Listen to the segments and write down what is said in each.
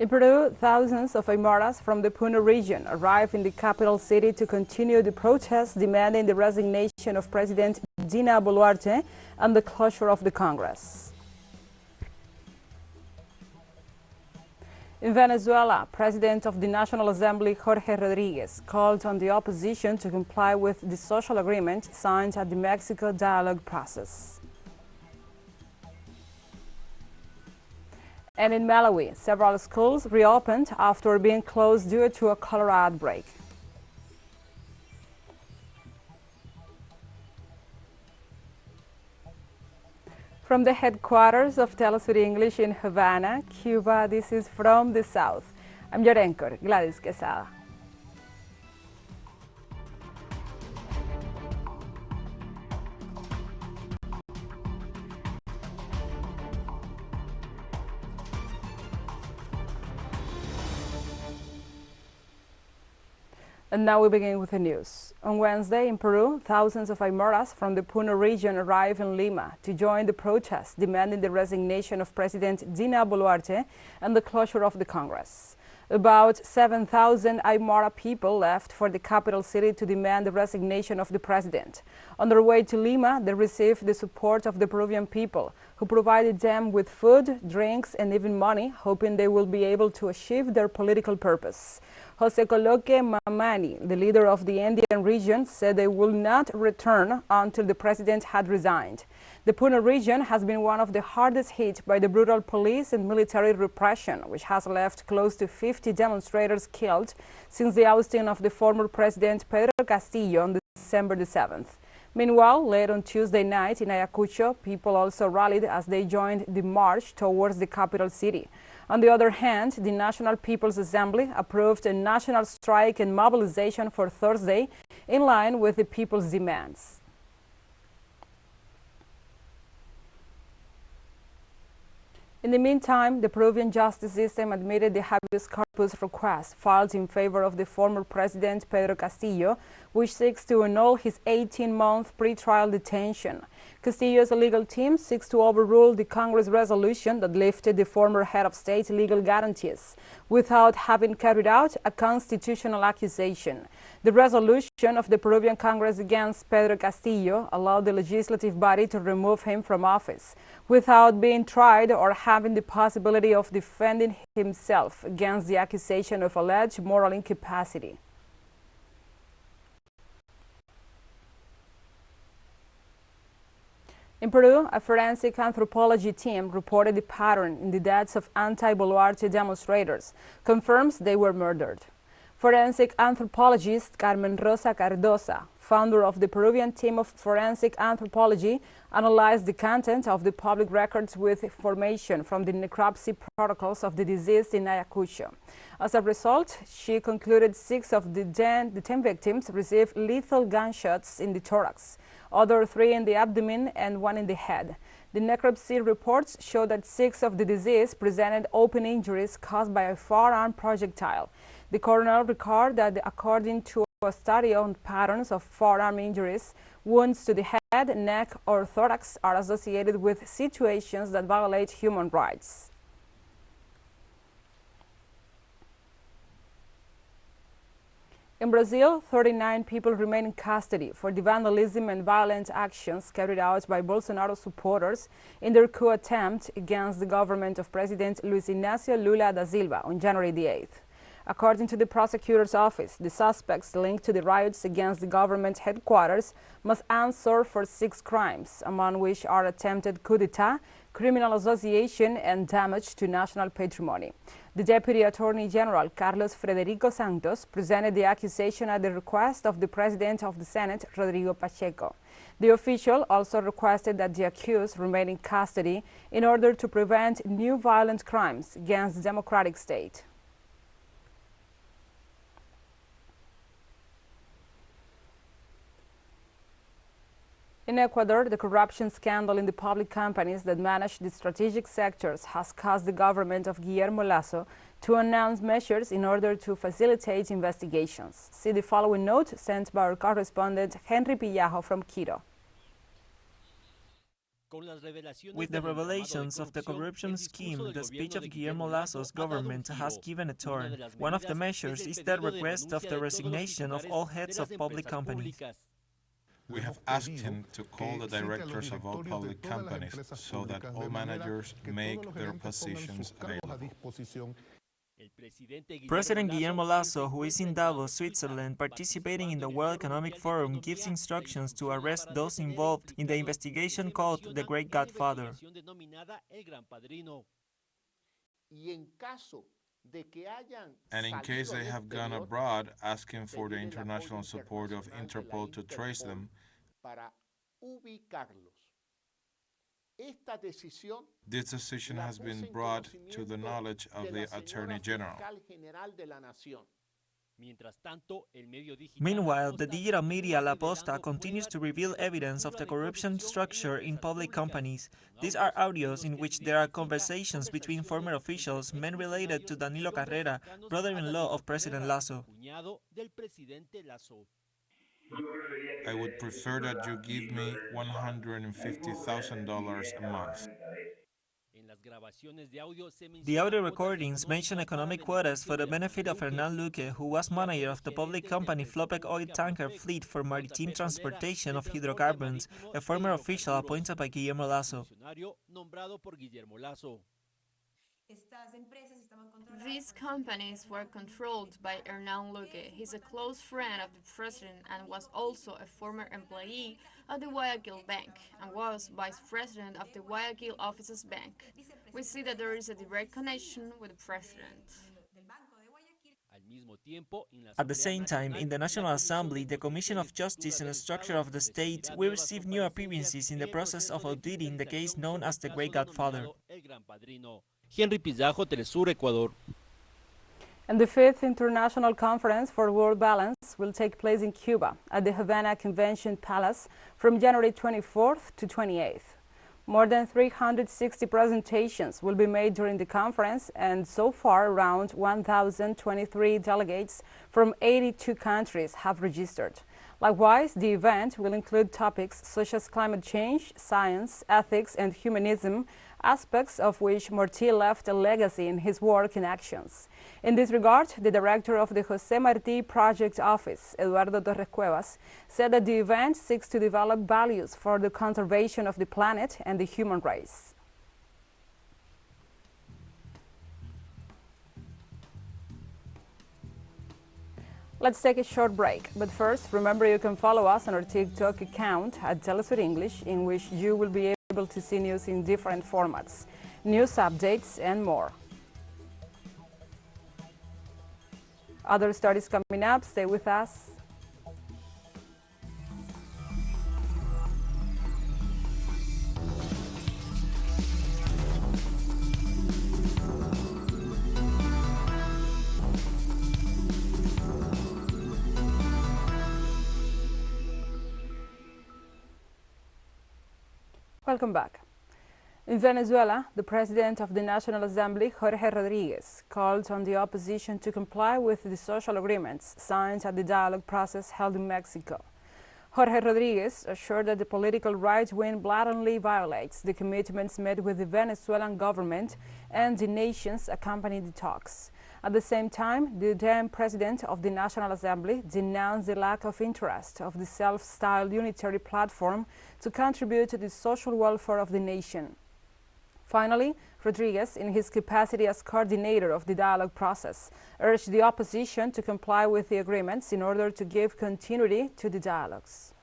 In Peru, thousands of Aymaras from the Puno region arrived in the capital city to continue the protests demanding the resignation of President Dina Boluarte and the closure of the Congress. In Venezuela, President of the National Assembly Jorge Rodriguez called on the opposition to comply with the social agreement signed at the Mexico dialogue process. And in Malawi, several schools reopened after being closed due to a cholera outbreak. From the headquarters of TeleSUR English in Havana, Cuba, this is From the South. I'm your anchor, Gladys Quesada. And now we begin with the news. On Wednesday in Peru, thousands of Aymaras from the Puno region arrived in Lima to join the protests demanding the resignation of President Dina Boluarte and the closure of the Congress. About 7,000 Aymara people left for the capital city to demand the resignation of the president. On their way to Lima, they received the support of the Peruvian people, who provided them with food, drinks, and even money, hoping they will be able to achieve their political purpose. Jose Coloque Mamani, the leader of the Andean region, said they will not return until the president had resigned. The Puno region has been one of the hardest hit by the brutal police and military repression, which has left close to 50 demonstrators killed since the ousting of the former president Pedro Castillo on December the 7th. Meanwhile, late on Tuesday night in Ayacucho, people also rallied as they joined the march towards the capital city. On the other hand, the National People's Assembly approved a national strike and mobilization for Thursday in line with the people's demands. In the meantime, the Peruvian justice system admitted the habeas corpus request filed in favor of the former president Pedro Castillo, which seeks to annul his 18-month pretrial detention. Castillo's legal team seeks to overrule the Congress resolution that lifted the former head of state legal guarantees without having carried out a constitutional accusation. The resolution of the Peruvian Congress against Pedro Castillo allowed the legislative body to remove him from office without being tried or having the possibility of defending himself against the accusation of alleged moral incapacity. In Peru, a forensic anthropology team reported the pattern in the deaths of anti-Boluarte demonstrators, confirms they were murdered. Forensic anthropologist Carmen Rosa Cardosa, founder of the Peruvian team of forensic anthropology, analyzed the content of the public records with information from the necropsy protocols of the deceased in Ayacucho. As a result, she concluded 6 of the 10 victims received lethal gunshots in the thorax, other 3 in the abdomen and 1 in the head. The necropsy reports show that 6 of the deceased presented open injuries caused by a firearm projectile. The coroner recorded that according to a study on patterns of firearm injuries, wounds to the head, neck, or thorax are associated with situations that violate human rights. In Brazil, 39 people remain in custody for the vandalism and violent actions carried out by Bolsonaro supporters in their coup attempt against the government of President Luiz Inácio Lula da Silva on January the 8th. According to the prosecutor's office, the suspects linked to the riots against the government headquarters must answer for 6 crimes, among which are attempted coup d'etat, criminal association, and damage to national patrimony. The Deputy Attorney General, Carlos Frederico Santos, presented the accusation at the request of the President of the Senate, Rodrigo Pacheco. The official also requested that the accused remain in custody in order to prevent new violent crimes against the democratic state. In Ecuador, the corruption scandal in the public companies that manage the strategic sectors has caused the government of Guillermo Lasso to announce measures in order to facilitate investigations. See the following note sent by our correspondent Henry Pillajo from Quito. With the revelations of the corruption scheme, the speech of Guillermo Lasso's government has given a turn. One of the measures is the request of the resignation of all heads of public companies. We have asked him to call the directors of all public companies so that all managers make their positions available. President Guillermo Lasso, who is in Davos, Switzerland, participating in the World Economic Forum, gives instructions to arrest those involved in the investigation called the Great Godfather. And in case they have gone abroad, asking for the international support of Interpol to trace them, this decision has been brought to the knowledge of the Attorney General. Meanwhile, the digital media La Posta continues to reveal evidence of the corruption structure in public companies. These are audios in which there are conversations between former officials, men related to Danilo Carrera, brother-in-law of President Lasso. I would prefer that you give me $150,000 a month. The audio recordings mention economic quotas for the benefit of Hernán Luque, who was manager of the public company Flopec oil tanker fleet for maritime transportation of hydrocarbons, a former official appointed by Guillermo Lasso. These companies were controlled by Hernán Luque. He's a close friend of the president and was also a former employee of the Guayaquil Bank and was vice president of the Guayaquil Offices Bank. We see that there is a direct connection with the president. At the same time, in the National Assembly, the Commission of Justice and Structure of the State, we received new appearances in the process of auditing the case known as the Great Godfather. TeleSUR, Ecuador. And the 5th International Conference for World Balance will take place in Cuba at the Havana Convention Palace from January 24th to 28th. More than 360 presentations will be made during the conference, and so far around 1,023 delegates from 82 countries have registered. Likewise, the event will include topics such as climate change, science, ethics, and humanism, aspects of which Martí left a legacy in his work and actions. In this regard, the director of the José Martí Project Office, Eduardo Torres Cuevas, said that the event seeks to develop values for the conservation of the planet and the human race. Let's take a short break, but first, remember you can follow us on our TikTok account at TeleSUR English, in which you will be able to see news in different formats, news updates, and more. Other stories coming up. Stay with us. Welcome back. In Venezuela, the President of the National Assembly, Jorge Rodriguez, called on the opposition to comply with the social agreements signed at the dialogue process held in Mexico. Jorge Rodriguez assured that the political right wing blatantly violates the commitments made with the Venezuelan government and the nations accompanying the talks. At the same time, the then President of the National Assembly denounced the lack of interest of the self-styled unitary platform to contribute to the social welfare of the nation. Finally, Rodriguez, in his capacity as coordinator of the dialogue process, urged the opposition to comply with the agreements in order to give continuity to the dialogues.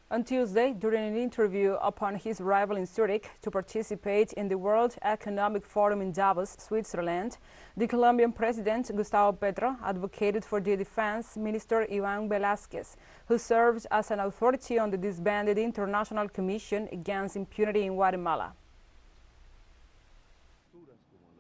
On Tuesday, during an interview upon his arrival in Zurich to participate in the World Economic Forum in Davos, Switzerland, the Colombian President Gustavo Pedro advocated for the Defense Minister Velasquez, who serves as an authority on the disbanded International Commission Against Impunity in Guatemala.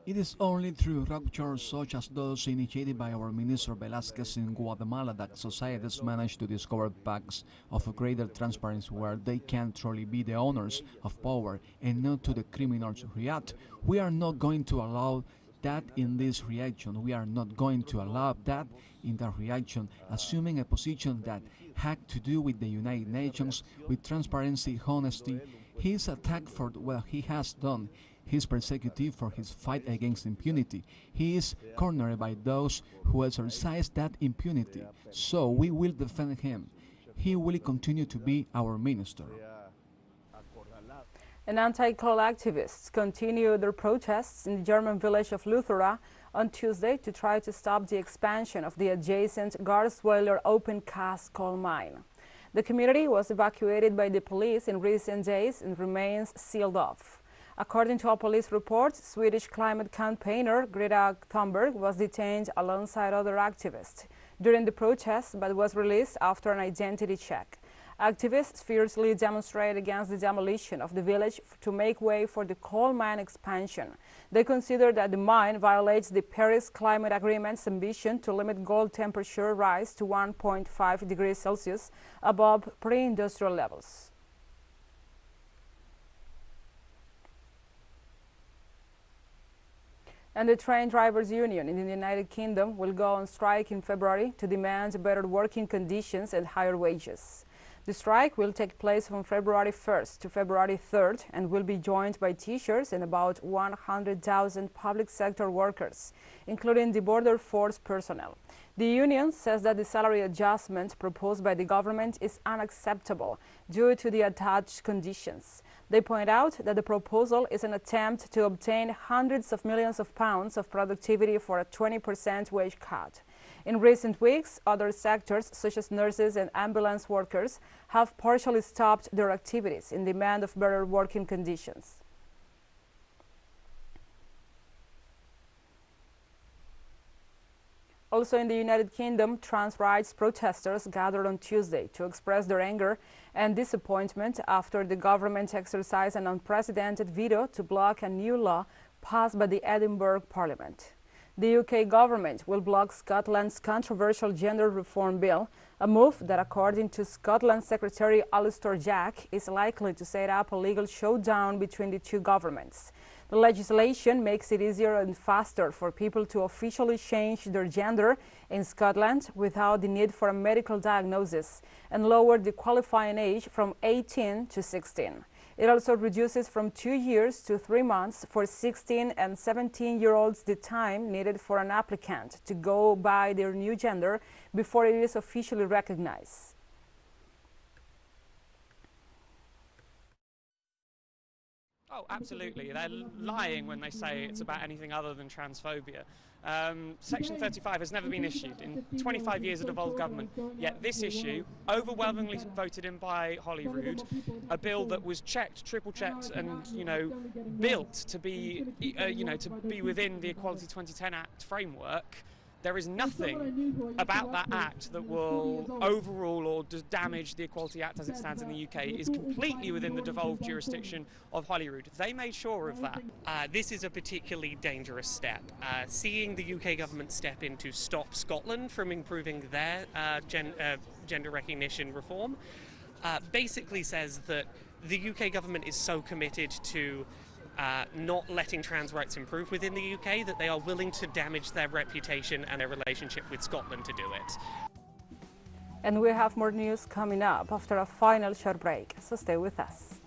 It is only through ruptures such as those initiated by our Minister Velasquez in Guatemala that societies manage to discover paths of greater transparency where they can truly be the owners of power and not to the criminals who react. We are not going to allow that in this reaction. We are not going to allow that in the reaction, assuming a position that had to do with the United Nations, with transparency, honesty. He is attacked for what he has done. He is persecuted for his fight against impunity. He is cornered by those who exercise that impunity. So we will defend him. He will continue to be our minister. And anti-coal activists continue their protests in the German village of Luthera on Tuesday to try to stop the expansion of the adjacent Garzweiler open-cast coal mine. The community was evacuated by the police in recent days and remains sealed off. According to a police report, Swedish climate campaigner Greta Thunberg was detained alongside other activists during the protests but was released after an identity check. Activists fiercely demonstrate against the demolition of the village to make way for the coal mine expansion. They consider that the mine violates the Paris Climate Agreement's ambition to limit global temperature rise to 1.5 degrees Celsius above pre-industrial levels. And the train drivers' union in the United Kingdom will go on strike in February to demand better working conditions and higher wages. The strike will take place from February 1st to February 3rd and will be joined by teachers and about 100,000 public sector workers, including the border force personnel. The union says that the salary adjustment proposed by the government is unacceptable due to the attached conditions. They point out that the proposal is an attempt to obtain hundreds of millions of pounds of productivity for a 20% wage cut. In recent weeks, other sectors, such as nurses and ambulance workers, have partially stopped their activities in demand of better working conditions. Also in the United Kingdom, trans rights protesters gathered on Tuesday to express their anger and disappointment after the government exercised an unprecedented veto to block a new law passed by the Edinburgh Parliament. The UK government will block Scotland's controversial gender reform bill, a move that, according to Scotland Secretary Alistair Jack, is likely to set up a legal showdown between the two governments. The legislation makes it easier and faster for people to officially change their gender in Scotland without the need for a medical diagnosis and lowered the qualifying age from 18 to 16. It also reduces from 2 years to 3 months for 16 and 17-year-olds the time needed for an applicant to go by their new gender before it is officially recognized. Oh, absolutely. They're lying when they say it's about anything other than transphobia. Section 35 has never been issued in 25 years of devolved government, yet this issue, overwhelmingly voted in by Holyrood, a bill that was checked, triple-checked and, built to be, to be within the Equality 2010 Act framework. There is nothing about that act that will overrule or damage the Equality Act as it stands in the UK. It is completely within the devolved jurisdiction of Holyrood. They made sure of that. This is a particularly dangerous step. Seeing the UK government step in to stop Scotland from improving their gender recognition reform basically says that the UK government is so committed to not letting trans rights improve within the UK that they are willing to damage their reputation and their relationship with Scotland to do it. And we have more news coming up after a final short break, so stay with us.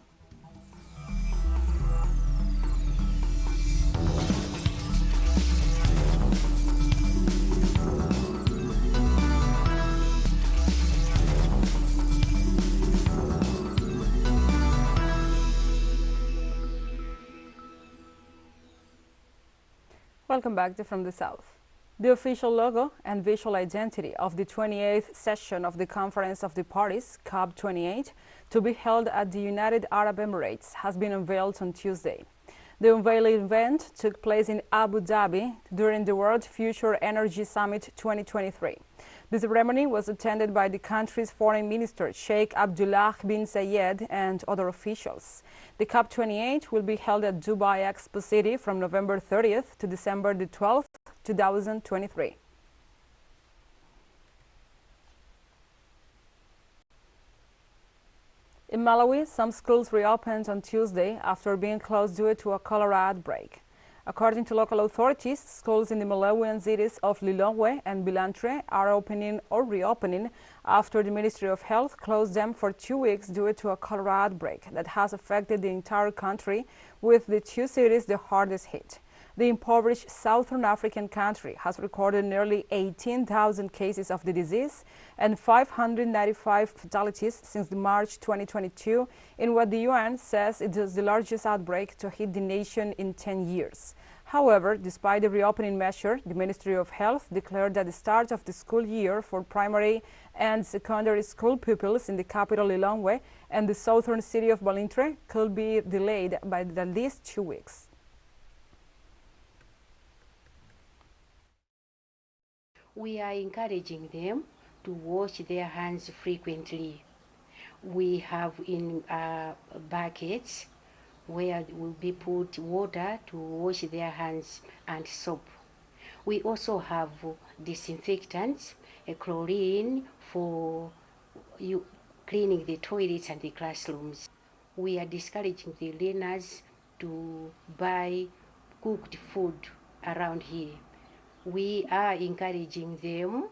Welcome back to From the South. The official logo and visual identity of the 28th session of the Conference of the Parties, COP28, to be held at the United Arab Emirates, has been unveiled on Tuesday. The unveiling event took place in Abu Dhabi during the World Future Energy Summit 2023. The ceremony was attended by the country's foreign minister, Sheikh Abdullah bin Zayed, and other officials. The COP28 will be held at Dubai Expo City from November 30th to December the 12th, 2023. In Malawi, some schools reopened on Tuesday after being closed due to a cholera outbreak. According to local authorities, schools in the Malawian cities of Lilongwe and Bilantre are opening or reopening after the Ministry of Health closed them for 2 weeks due to a cholera outbreak that has affected the entire country, with the two cities the hardest hit. The impoverished southern African country has recorded nearly 18,000 cases of the disease and 595 fatalities since March 2022 in what the UN says it is the largest outbreak to hit the nation in 10 years. However, despite the reopening measure, the Ministry of Health declared that the start of the school year for primary and secondary school pupils in the capital Lilongwe and the southern city of Bilantre could be delayed by at least 2 weeks. We are encouraging them to wash their hands frequently. We have in buckets where will be put water to wash their hands and soap. We also have disinfectants, a chlorine for cleaning the toilets and the classrooms. We are discouraging the learners to buy cooked food around here. We are encouraging them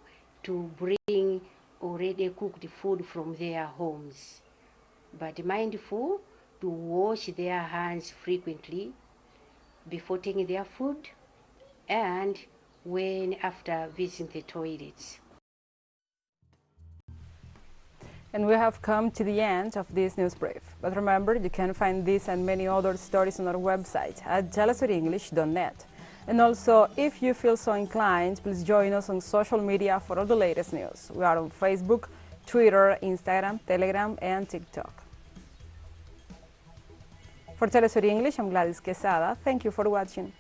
to bring already cooked food from their homes, but mindful to wash their hands frequently before taking their food and when after visiting the toilets. And we have come to the end of this news brief. But remember, you can find this and many other stories on our website at telesurenglish.net. And also, if you feel so inclined, please join us on social media for all the latest news. We are on Facebook, Twitter, Instagram, Telegram, and TikTok. For TeleSUR English, I'm Gladys Quesada. Thank you for watching.